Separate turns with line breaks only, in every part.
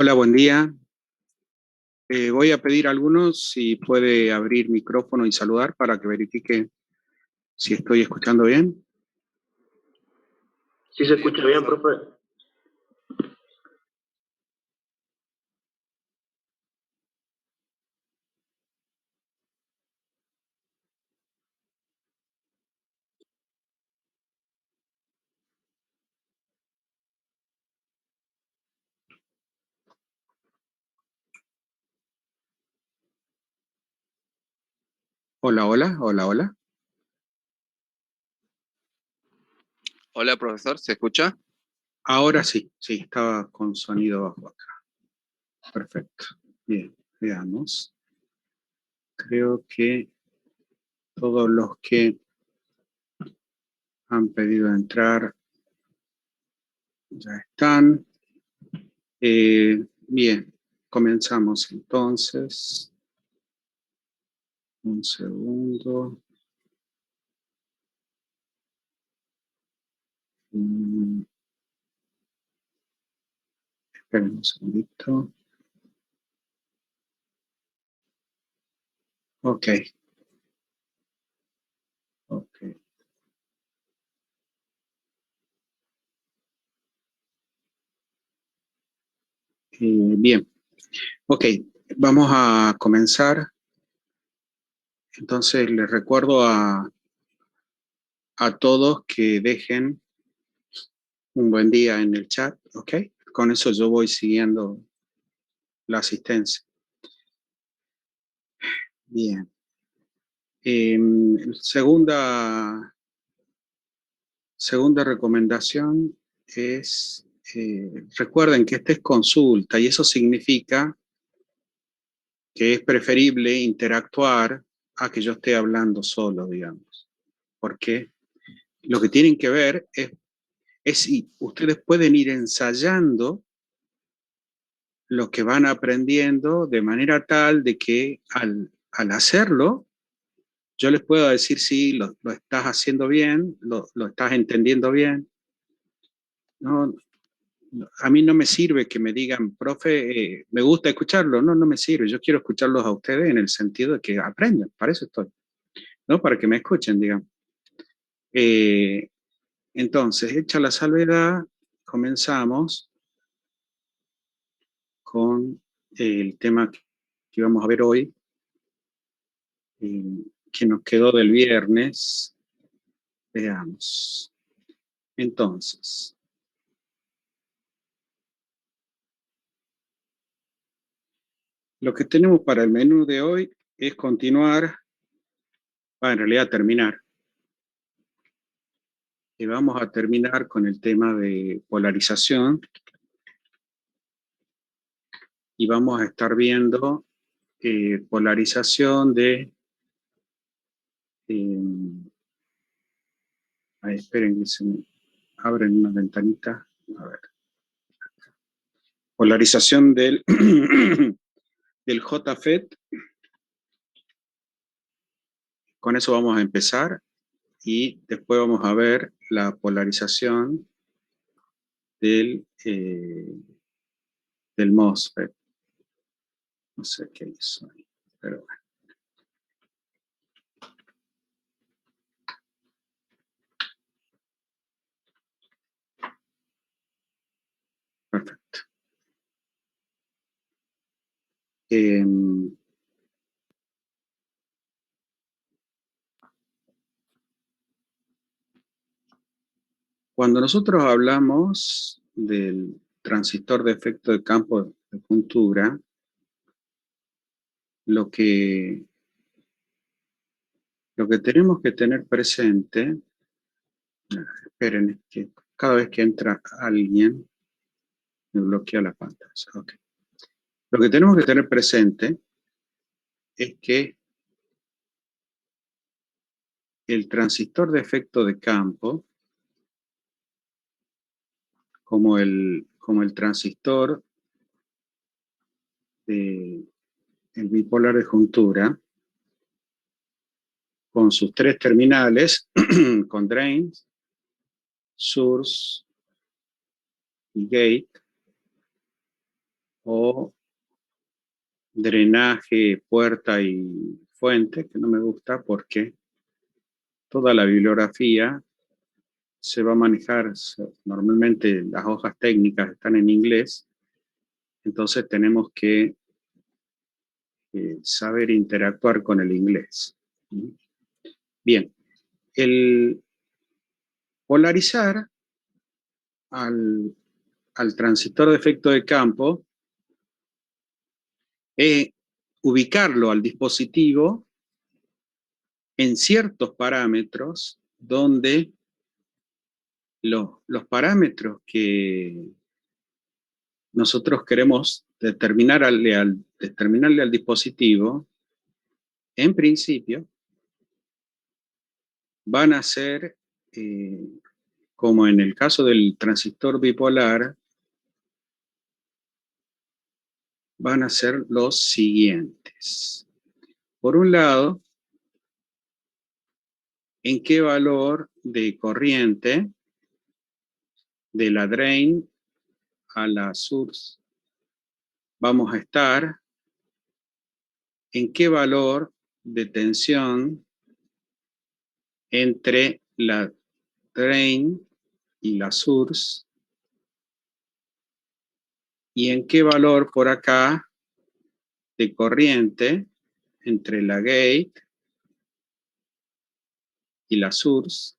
Hola, buen día. Voy a pedir a algunos si puede abrir micrófono y saludar para que verifique si estoy escuchando bien.
Sí se escucha bien, profe.
Hola, hola, hola, hola.
Hola, profesor, ¿se escucha?
Ahora sí, sí, estaba con sonido bajo acá. Perfecto. Bien, veamos. Creo que todos los que han pedido entrar ya están. Bien, comenzamos entonces. Un segundo. Mm, Esperen un segundito. Ok, ok. Bien, ok, vamos a comenzar. Entonces les recuerdo a todos que dejen un buen día en el chat, ok. Con eso yo voy siguiendo la asistencia. Bien. Segunda recomendación es, recuerden que esta es consulta y eso significa que es preferible interactuar a que yo esté hablando solo, digamos. Porque lo que tienen que ver es si ustedes pueden ir ensayando lo que van aprendiendo de manera tal de que al hacerlo, yo les puedo decir si lo estás haciendo bien, lo estás entendiendo bien. No, a mí no me sirve que me digan, profe, me gusta escucharlo. No, no me sirve. Yo quiero escucharlos a ustedes en el sentido de que aprendan. Para eso estoy, ¿no? Para que me escuchen, digamos. Eh, entonces, hecha la salvedad, comenzamos con el tema que vamos a ver hoy, que nos quedó del viernes. Veamos. Entonces, lo que tenemos para el menú de hoy es continuar, en realidad terminar. Y vamos a terminar con el tema de polarización y vamos a estar viendo polarización de... esperen que se me abren una ventanita. A ver. Polarización del, del JFET. Con eso vamos a empezar y después vamos a ver la polarización del MOSFET. No sé qué hizo ahí, pero bueno. Perfecto. Cuando nosotros hablamos del transistor de efecto de campo de juntura, lo que tenemos que tener presente, esperen, que cada vez que entra alguien me bloquea la pantalla. Okay. Lo que tenemos que tener presente es que el transistor de efecto de campo, como el transistor de el bipolar de juntura, con sus tres terminales, con drain, source y gate, o drenaje, puerta y fuente, que no me gusta porque toda la bibliografía se va a manejar, normalmente las hojas técnicas están en inglés, entonces tenemos que saber interactuar con el inglés. Bien, el polarizar al, al transistor de efecto de campo es ubicarlo al dispositivo en ciertos parámetros donde los parámetros que nosotros queremos determinarle al dispositivo, en principio, van a ser, como en el caso del transistor bipolar, van a ser los siguientes. Por un lado, en qué valor de corriente de la drain a la source vamos a estar, en qué valor de tensión entre la drain y la source, y en qué valor por acá de corriente entre la gate y la source,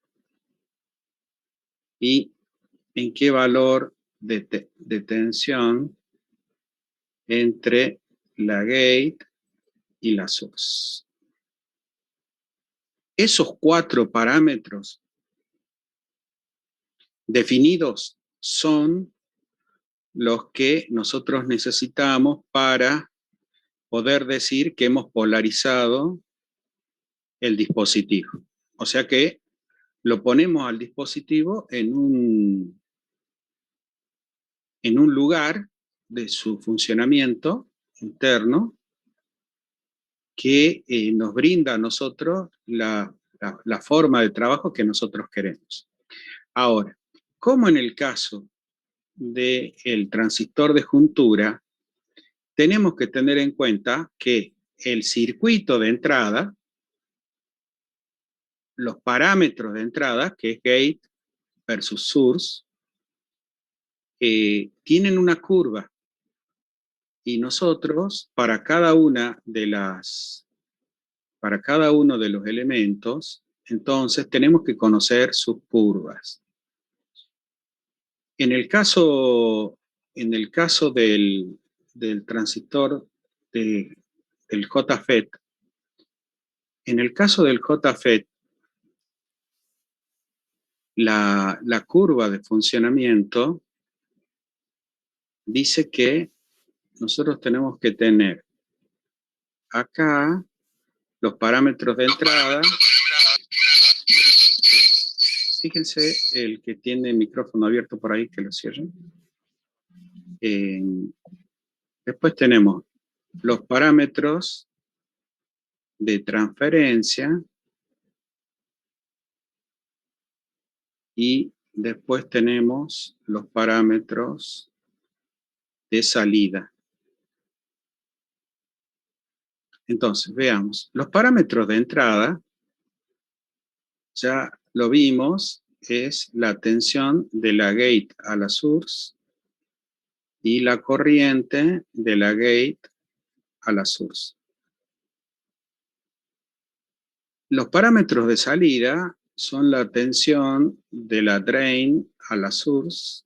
y en qué valor de tensión entre la gate y la source. Esos 4 parámetros definidos son los que nosotros necesitamos para poder decir que hemos polarizado el dispositivo. O sea que lo ponemos al dispositivo en un lugar de su funcionamiento interno que nos brinda a nosotros la forma de trabajo que nosotros queremos. Ahora, como en el caso del transistor de juntura, tenemos que tener en cuenta que el circuito de entrada, los parámetros de entrada, que es gate versus source, tienen una curva, y nosotros para cada uno de los elementos, entonces tenemos que conocer sus curvas. En el caso, del transistor del JFET, en el caso del JFET, la curva de funcionamiento dice que nosotros tenemos que tener acá los parámetros de entrada. Fíjense, el que tiene el micrófono abierto por ahí, que lo cierren. Después tenemos los parámetros de transferencia, y después tenemos los parámetros de salida. Entonces, veamos. Los parámetros de entrada, ya lo vimos, es la tensión de la gate a la source y la corriente de la gate a la source. Los parámetros de salida son la tensión de la drain a la source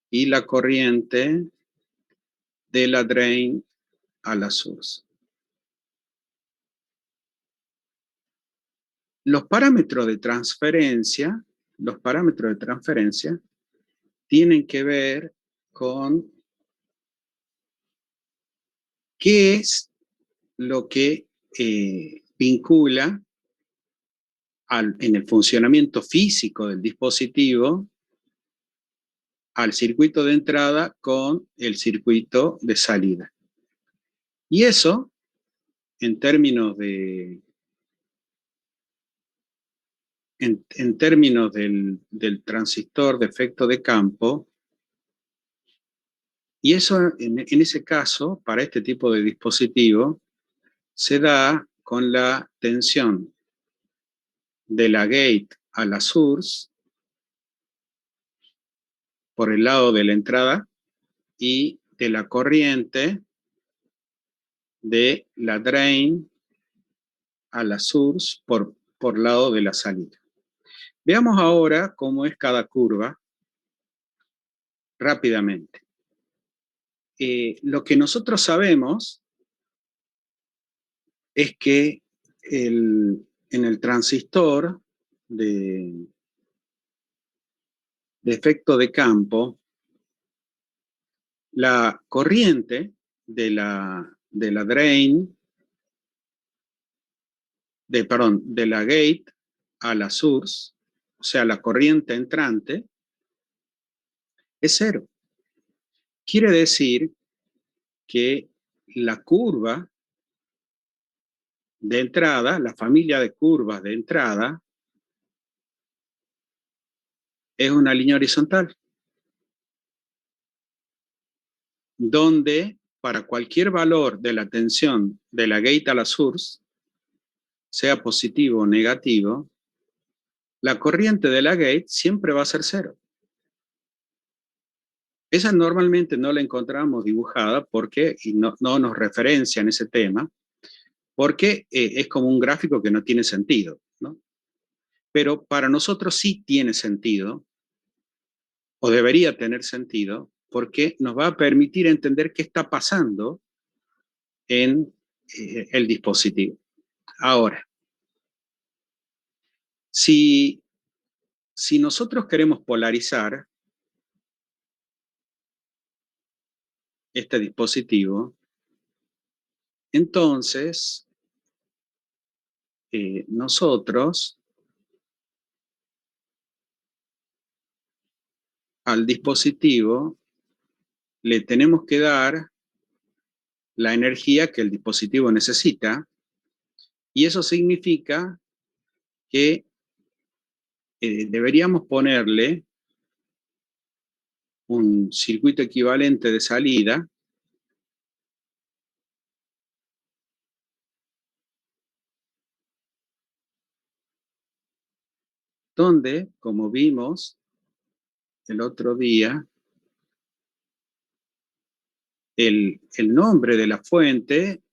y la corriente de la drain a la source. Los parámetros de transferencia tienen que ver con qué es lo que vincula en el funcionamiento físico del dispositivo al circuito de entrada con el circuito de salida. Y eso, en términos del transistor de efecto de campo, Y eso, en ese caso, para este tipo de dispositivo, se da con la tensión de la gate a la source por el lado de la entrada y de la corriente de la drain a la source por lado de la salida. Veamos ahora cómo es cada curva rápidamente. Lo que nosotros sabemos es que en el transistor de efecto de campo, la corriente de la drain, de la gate a la source, o sea, la corriente entrante, es cero. Quiere decir que la curva de entrada, la familia de curvas de entrada, es una línea horizontal, donde para cualquier valor de la tensión de la gate a la source, sea positivo o negativo, la corriente de la gate siempre va a ser cero. Esa normalmente no la encontramos dibujada porque, y no nos referencia en ese tema, porque es como un gráfico que no tiene sentido, ¿no? Pero para nosotros sí tiene sentido, o debería tener sentido, porque nos va a permitir entender qué está pasando en el dispositivo. Ahora, si nosotros queremos polarizar este dispositivo, entonces nosotros al dispositivo le tenemos que dar la energía que el dispositivo necesita, y eso significa que deberíamos ponerle un circuito equivalente de salida donde, como vimos el otro día, el nombre de la fuente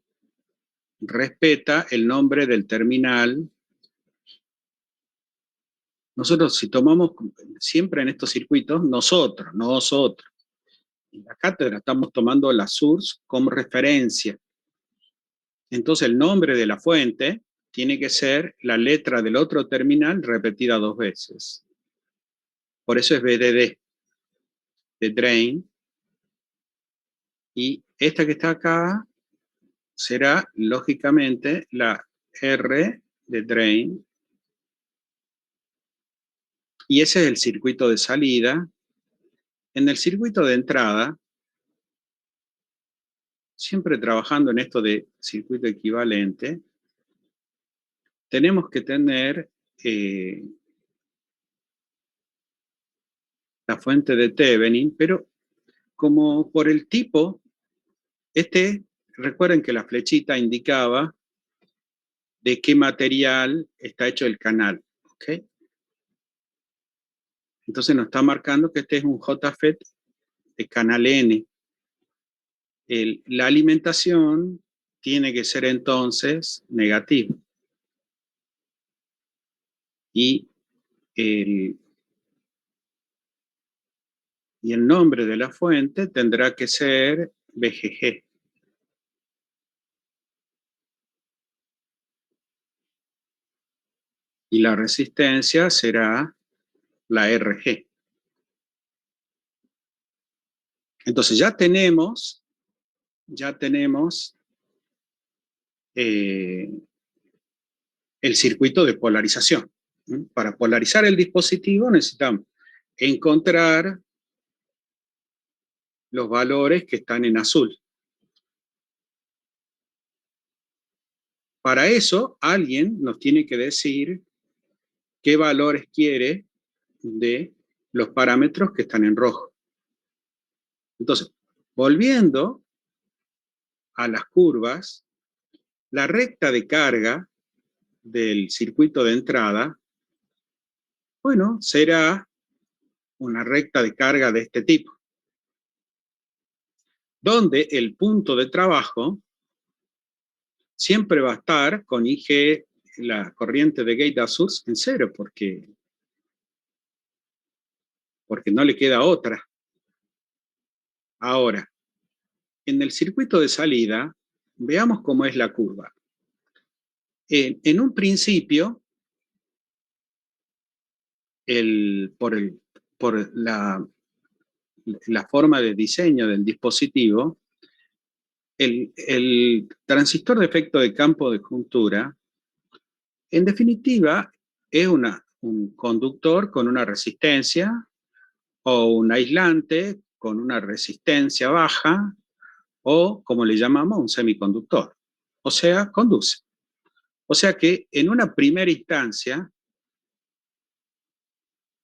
respeta el nombre del terminal. Nosotros, si tomamos siempre en estos circuitos, nosotros, en la cátedra estamos tomando la source como referencia. Entonces el nombre de la fuente tiene que ser la letra del otro terminal repetida 2 veces. Por eso es BDD, de drain. Y esta que está acá será, lógicamente, la R de drain. Y ese es el circuito de salida. En el circuito de entrada, siempre trabajando en esto de circuito equivalente, tenemos que tener la fuente de Thevenin, pero como por el tipo, recuerden que la flechita indicaba de qué material está hecho el canal, ¿ok? Entonces nos está marcando que este es un JFET de canal N. La alimentación tiene que ser entonces negativa. Y el nombre de la fuente tendrá que ser VGG. Y la resistencia será la RG. Entonces ya tenemos el circuito de polarización. Para polarizar el dispositivo necesitamos encontrar los valores que están en azul. Para eso, alguien nos tiene que decir qué valores quiere de los parámetros que están en rojo. Entonces, Volviendo a las curvas, la recta de carga del circuito de entrada, bueno, será una recta de carga de este tipo, donde el punto de trabajo siempre va a estar con IG, la corriente de gate a source, en cero, porque no le queda otra. Ahora, en el circuito de salida, veamos cómo es la curva. En un principio, por la forma de diseño del dispositivo, el transistor de efecto de campo de juntura, en definitiva, es un conductor con una resistencia o un aislante con una resistencia baja o, como le llamamos, un semiconductor. O sea, conduce. O sea que en una primera instancia,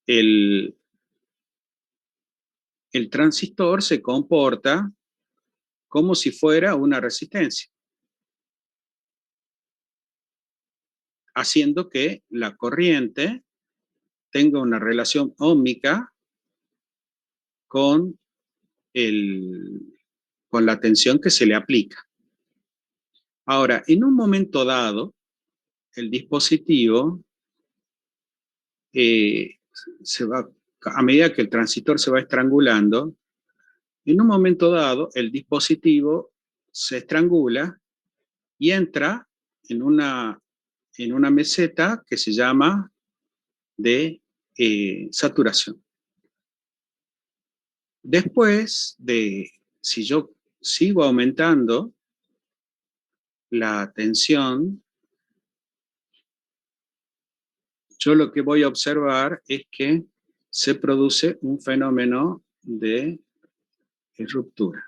el transistor se comporta como si fuera una resistencia, haciendo que la corriente tenga una relación óhmica con, con la tensión que se le aplica. Ahora, en un momento dado, el dispositivo a medida que el transistor se va estrangulando, en un momento dado, el dispositivo se estrangula y entra en una meseta que se llama de saturación. Después si yo sigo aumentando la tensión, yo lo que voy a observar es que se produce un fenómeno de ruptura.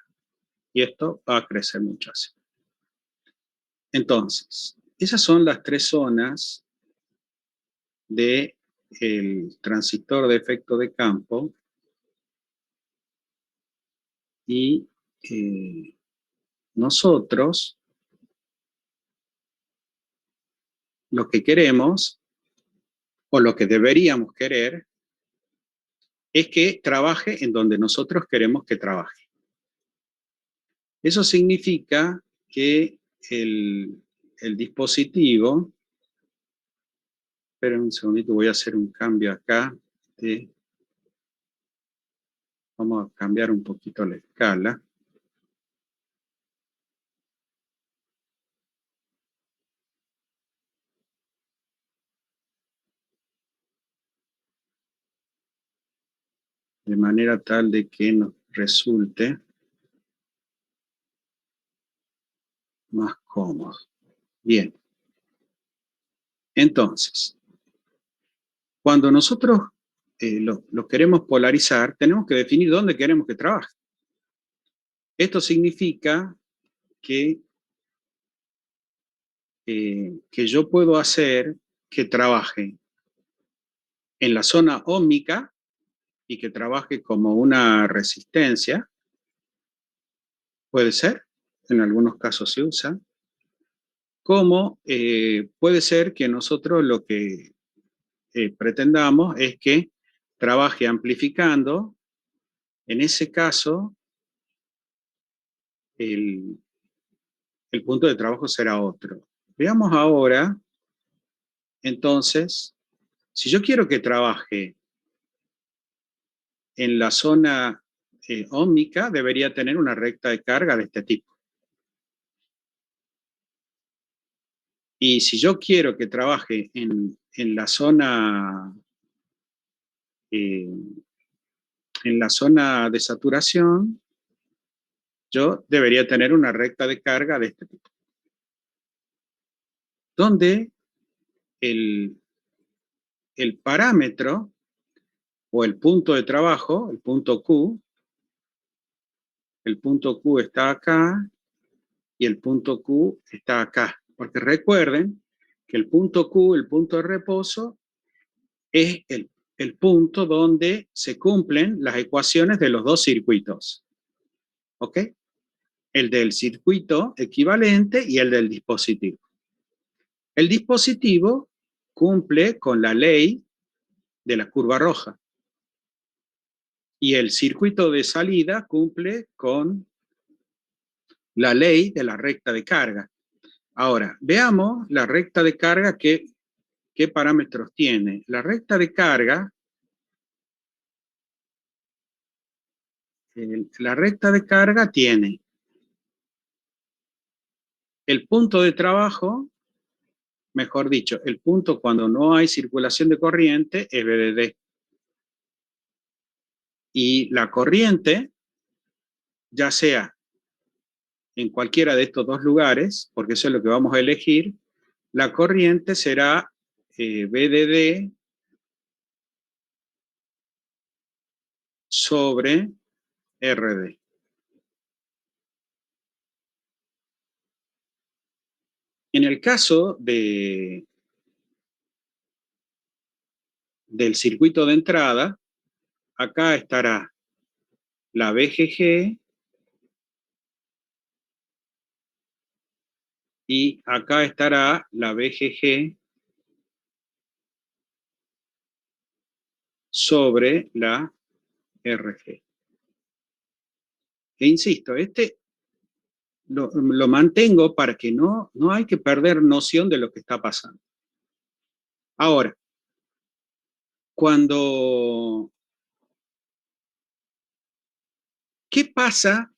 Y esto va a crecer muchísimo. Entonces, esas son las tres zonas del transistor de efecto de campo y nosotros lo que queremos o lo que deberíamos querer es que trabaje en donde nosotros queremos que trabaje. Eso significa que el dispositivo, esperen un segundito, voy a hacer un cambio acá. Vamos a cambiar un poquito la escala. De manera tal de que nos resulte más cómodo. Bien. Entonces, cuando nosotros lo queremos polarizar, tenemos que definir dónde queremos que trabaje. Esto significa que yo puedo hacer que trabaje en la zona óhmica y que trabaje como una resistencia. Puede ser, en algunos casos se usa. Como puede ser que nosotros lo que pretendamos es que trabaje amplificando. En ese caso, el punto de trabajo será otro. Veamos ahora, entonces, si yo quiero que trabaje en la zona óhmica, debería tener una recta de carga de este tipo. Y si yo quiero que trabaje en la zona de saturación, yo debería tener una recta de carga de este tipo. Donde el parámetro o el punto de trabajo, el punto Q está acá y el punto Q está acá. Porque recuerden que el punto Q, el punto de reposo, es el punto donde se cumplen las ecuaciones de los dos circuitos. ¿ok? El del circuito equivalente y el del dispositivo. El dispositivo cumple con la ley de la curva roja y el circuito de salida cumple con la ley de la recta de carga. Ahora, veamos la recta de carga, qué parámetros tiene. La recta de carga, tiene el punto de trabajo, mejor dicho, el punto cuando no hay circulación de corriente es VDD. Y la corriente, ya sea en cualquiera de estos dos lugares, porque eso es lo que vamos a elegir, la corriente será VDD sobre RD. En el caso del circuito de entrada, acá estará la VGG y acá estará la VGG sobre la RG. E insisto, lo mantengo para que no hay que perder noción de lo que está pasando. Ahora, ¿qué pasa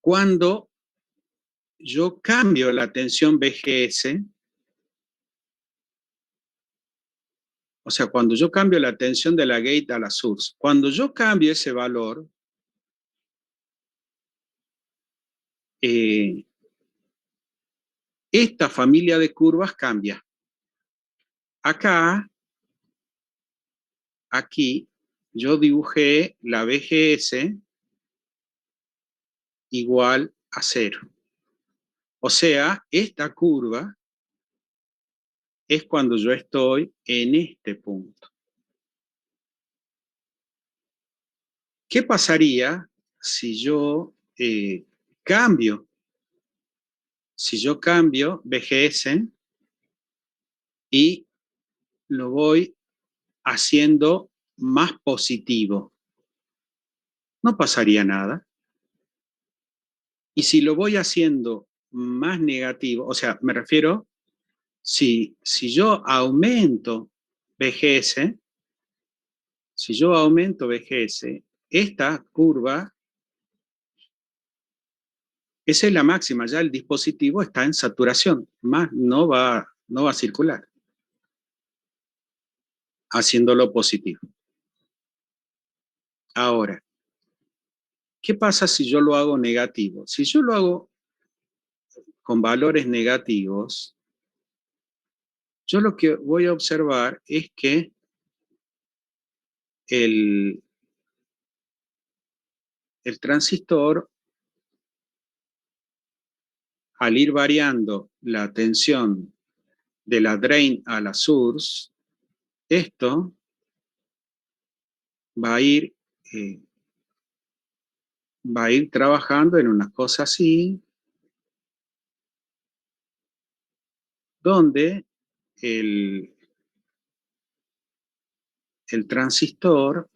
cuando yo cambio la tensión VGS? O sea, cuando yo cambio la tensión de la gate a la source, cuando yo cambio ese valor, esta familia de curvas cambia. Aquí, yo dibujé la VGS igual a 0. O sea, esta curva es cuando yo estoy en este punto. ¿Qué pasaría si yo cambio? Si yo cambio VGS y lo voy haciendo más positivo, no pasaría nada. Y si lo voy haciendo más negativo, o sea, me refiero, si yo aumento VGS, esta curva, esa es la máxima, ya el dispositivo está en saturación, más no va a circular, haciéndolo positivo. Ahora, ¿qué pasa si yo lo hago negativo? Si yo lo hago con valores negativos, yo lo que voy a observar es que el transistor, al ir variando la tensión de la drain a la source, esto va a ir trabajando en una cosa así, donde el transistor,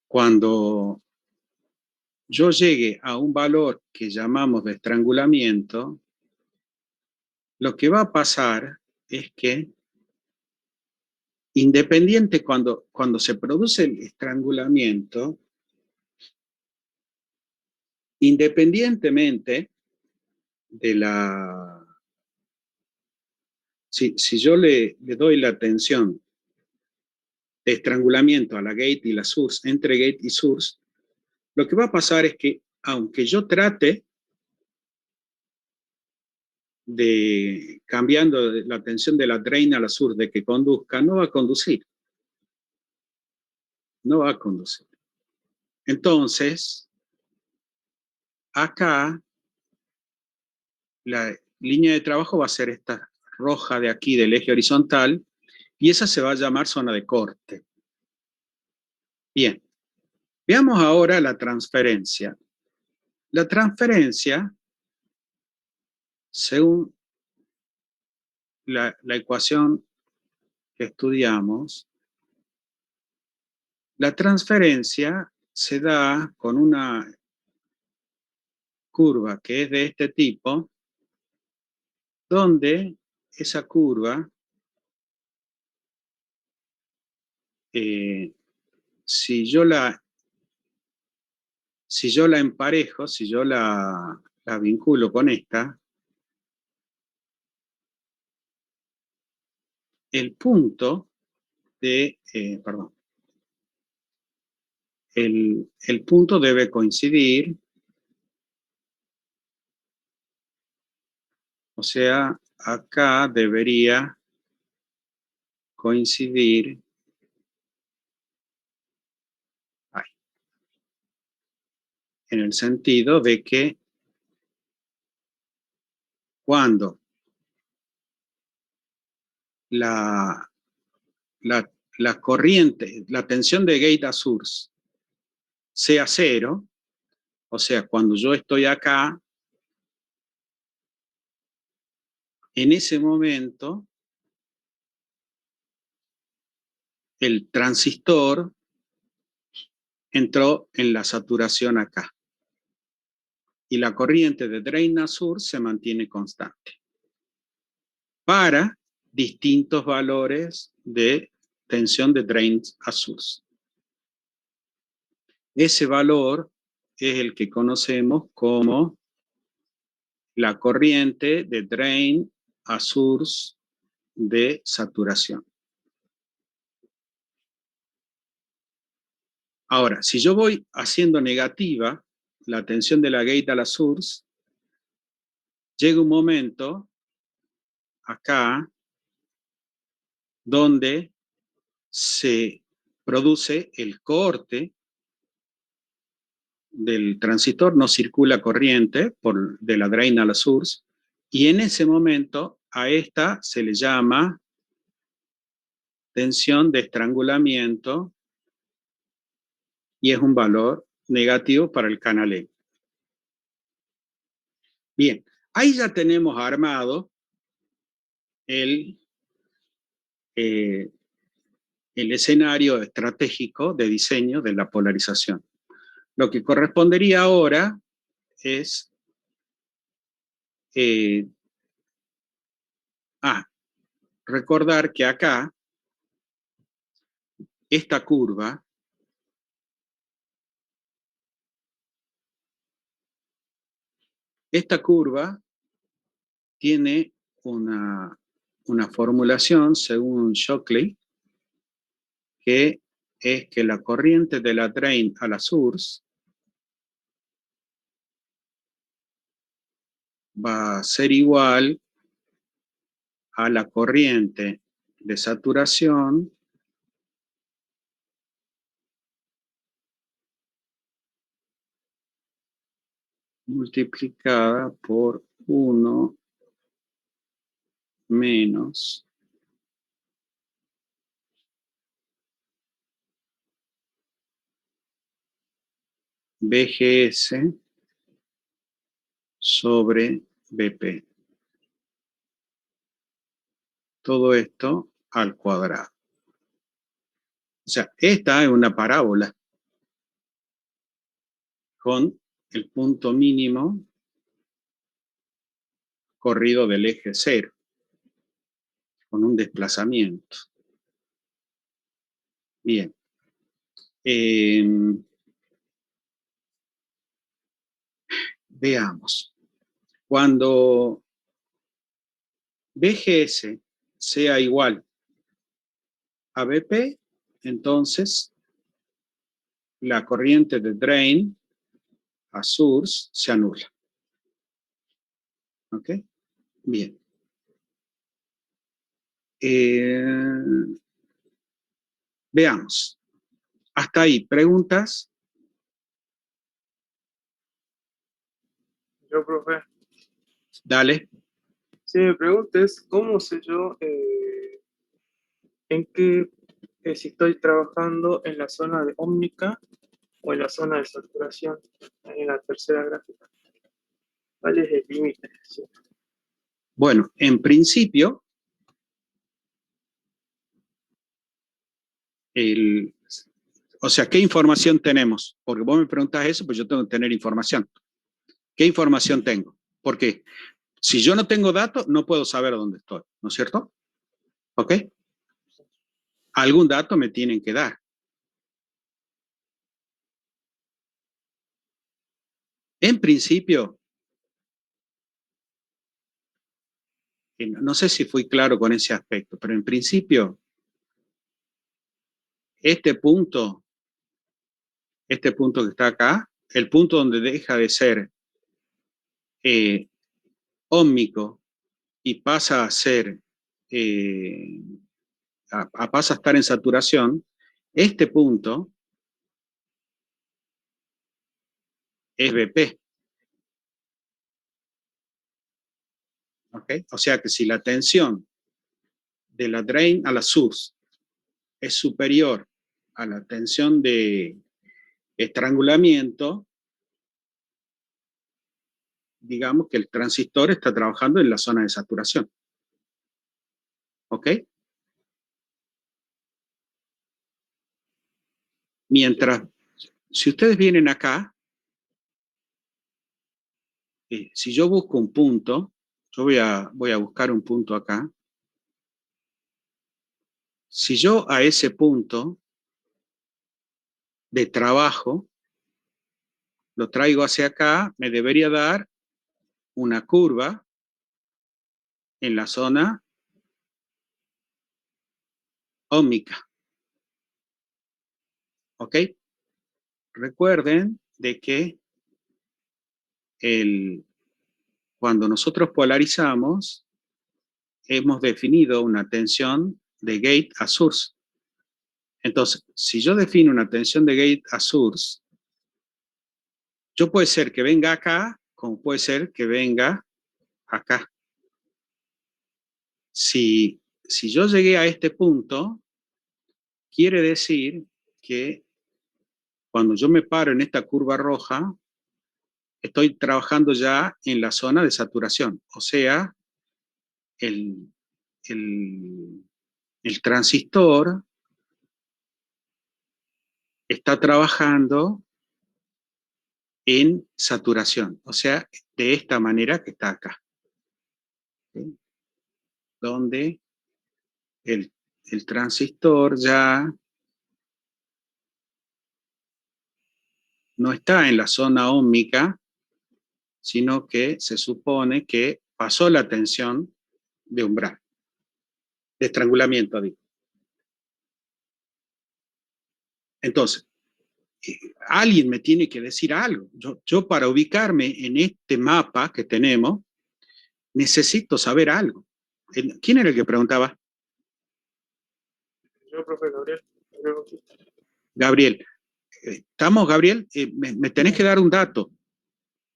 cuando yo llegue a un valor que llamamos de estrangulamiento, lo que va a pasar es que independiente cuando se produce el estrangulamiento, independientemente de la... Si yo le doy la tensión de estrangulamiento a la gate y la source, entre gate y source, lo que va a pasar es que aunque yo trate de cambiando la tensión de la drain a la source de que conduzca, no va a conducir. No va a conducir. Entonces, acá la línea de trabajo va a ser esta roja de aquí del eje horizontal y esa se va a llamar zona de corte. Bien, veamos ahora la transferencia. La transferencia, según la ecuación que estudiamos, la transferencia se da con una curva que es de este tipo, donde esa curva, si yo la emparejo, si yo la vinculo con esta, el punto de, perdón, el punto debe coincidir, o sea, acá debería coincidir, ahí, en el sentido de que cuando la, la corriente, la tensión de gate a source sea cero, o sea, cuando yo estoy acá, en ese momento el transistor entró en la saturación acá y la corriente de drain a source se mantiene constante para distintos valores de tensión de drain a source. Ese valor es el que conocemos como la corriente de drain a source de saturación. Ahora, si yo voy haciendo negativa la tensión de la gate a la source, llega un momento acá donde se produce el corte del transistor, no circula corriente de la drain a la source, y en ese momento a esta se le llama tensión de estrangulamiento y es un valor negativo para el canal E. Bien, ahí ya tenemos armado el escenario estratégico de diseño de la polarización. Lo que correspondería ahora es recordar que acá esta curva tiene una formulación según Shockley, que es que la corriente de la drain a la source va a ser igual a la corriente de saturación multiplicada por 1 menos BGS sobre BP. Todo esto al cuadrado. O sea, esta es una parábola con el punto mínimo corrido del eje cero, con un desplazamiento. Bien. Veamos. Cuando BGS sea igual a BP, entonces la corriente de drain a source se anula. ¿Ok? Bien. Veamos. Hasta ahí, ¿preguntas?
Yo, profe.
Dale.
Si me preguntas, ¿cómo sé yo en qué si estoy trabajando en la zona de ómnica o en la zona de saturación, en la tercera gráfica. ¿Cuál es el límite? Sí.
Bueno, en principio, o sea, ¿qué información tenemos? Porque vos me preguntas eso, pues yo tengo que tener información. ¿Qué información tengo? Porque si yo no tengo datos, no puedo saber dónde estoy, ¿no es cierto? ¿Ok? Algún dato me tienen que dar. En principio, no sé si fui claro con ese aspecto, pero en principio, este punto que está acá, el punto donde deja de ser eh, ómnico y pasa a ser, pasa a estar en saturación, este punto es BP. ¿Okay? O sea que si la tensión de la drain a la source es superior a la tensión de estrangulamiento, digamos que el transistor está trabajando en la zona de saturación. ¿Ok? Mientras, si ustedes vienen acá, si yo busco un punto, yo voy a buscar un punto acá. Si yo a ese punto de trabajo lo traigo hacia acá, me debería dar una curva en la zona ómnica. ¿Ok? Recuerden de que cuando nosotros polarizamos, hemos definido una tensión de gate a source. Entonces, si yo defino una tensión de gate a source, yo puede ser que venga acá, como puede ser que venga acá. Si yo llegué a este punto, quiere decir que cuando yo me paro en esta curva roja, estoy trabajando ya en la zona de saturación. O sea, el, el, el transistor está trabajando en saturación. O sea, de esta manera que está acá. ¿Sí? Donde el transistor ya no está en la zona óhmica, sino que se supone que pasó la tensión de umbral, de estrangulamiento, digo. Entonces, alguien me tiene que decir algo. Yo para ubicarme en este mapa que tenemos, necesito saber algo. ¿Quién era el que preguntaba?
Yo, profe Gabriel.
Gabriel. ¿Estamos, Gabriel? Me tenés que dar un dato.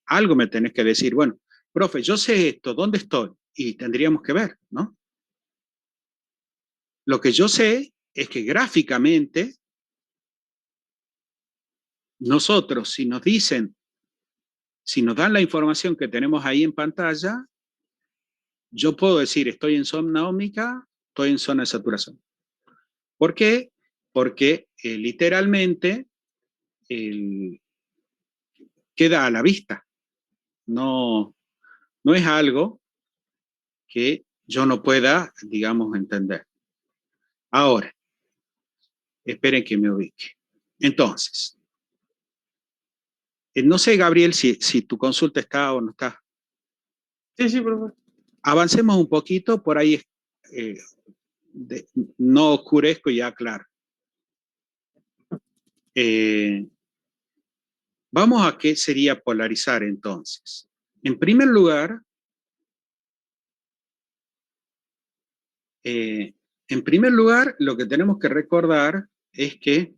Algo me tenés que decir. Bueno, profe, yo sé esto, ¿dónde estoy? Y tendríamos que ver, ¿no? Lo que yo sé es que gráficamente, nosotros, si nos dicen, si nos dan la información que tenemos ahí en pantalla, yo puedo decir, estoy en zona óhmica, estoy en zona de saturación. ¿Por qué? Porque literalmente queda a la vista. No, no es algo que yo no pueda, digamos, entender. Ahora, esperen que me ubique. Entonces, no sé, Gabriel, si tu consulta está o no está.
Sí, sí, profe.
Avancemos un poquito, por ahí eh, no oscurezco y ya claro. Vamos a qué sería polarizar entonces. En primer lugar, lo que tenemos que recordar es que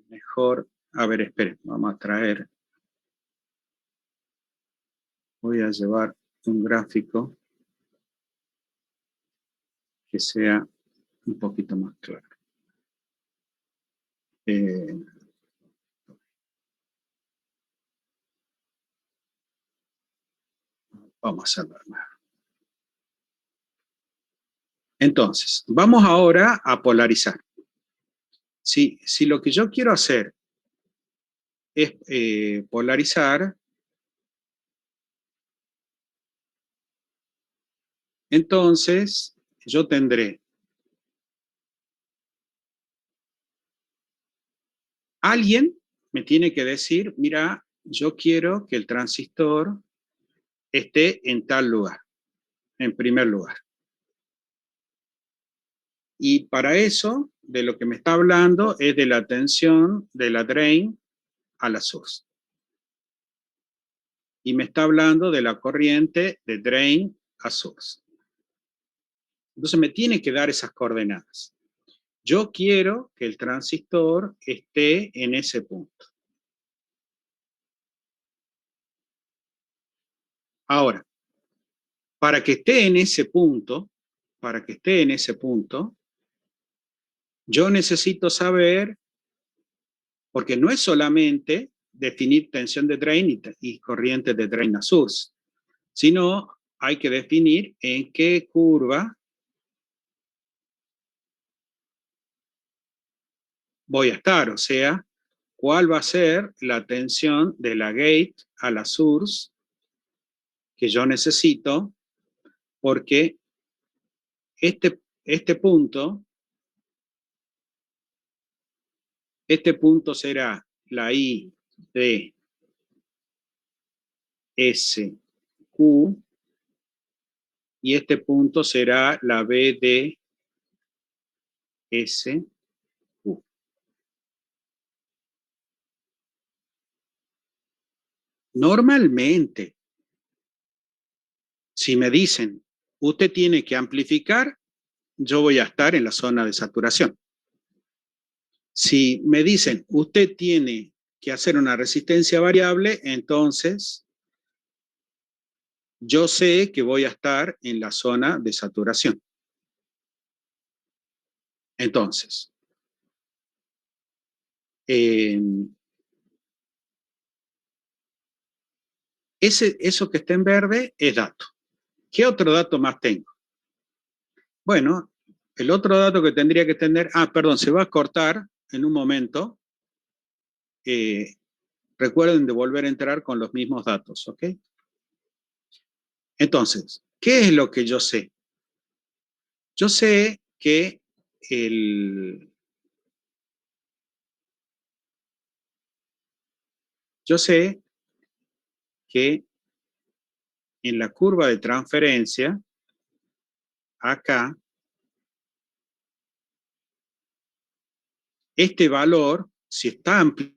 mejor, a ver, esperen, vamos a traer, voy a llevar un gráfico que sea un poquito más claro. Vamos a hacerlo. Entonces, vamos ahora a polarizar. Si lo que yo quiero hacer es polarizar, entonces yo tendré alguien me tiene que decir, mira, yo quiero que el transistor esté en tal lugar, en primer lugar. Y para eso, de lo que me está hablando es de la tensión de la drain a la source. Y me está hablando de la corriente de drain a source. Entonces me tiene que dar esas coordenadas. Yo quiero que el transistor esté en ese punto. Ahora, para que esté en ese punto, yo necesito saber, porque no es solamente definir tensión de drain y corriente de drain a source, sino hay que definir en qué curva voy a estar, o sea, cuál va a ser la tensión de la gate a la source que yo necesito, porque este punto será la I de S Q y este punto será la B de S Q. Normalmente, si me dicen, usted tiene que amplificar, yo voy a estar en la zona de saturación. Si me dicen, usted tiene que hacer una resistencia variable, entonces yo sé que voy a estar en la zona de saturación. Entonces, eso que está en verde es dato. ¿Qué otro dato más tengo? Bueno, el otro dato que tendría que tener, perdón, se va a cortar en un momento. Recuerden de volver a entrar con los mismos datos, ¿ok? Entonces, ¿qué es lo que yo sé? Yo sé que en la curva de transferencia, acá, este valor, si está ampliado,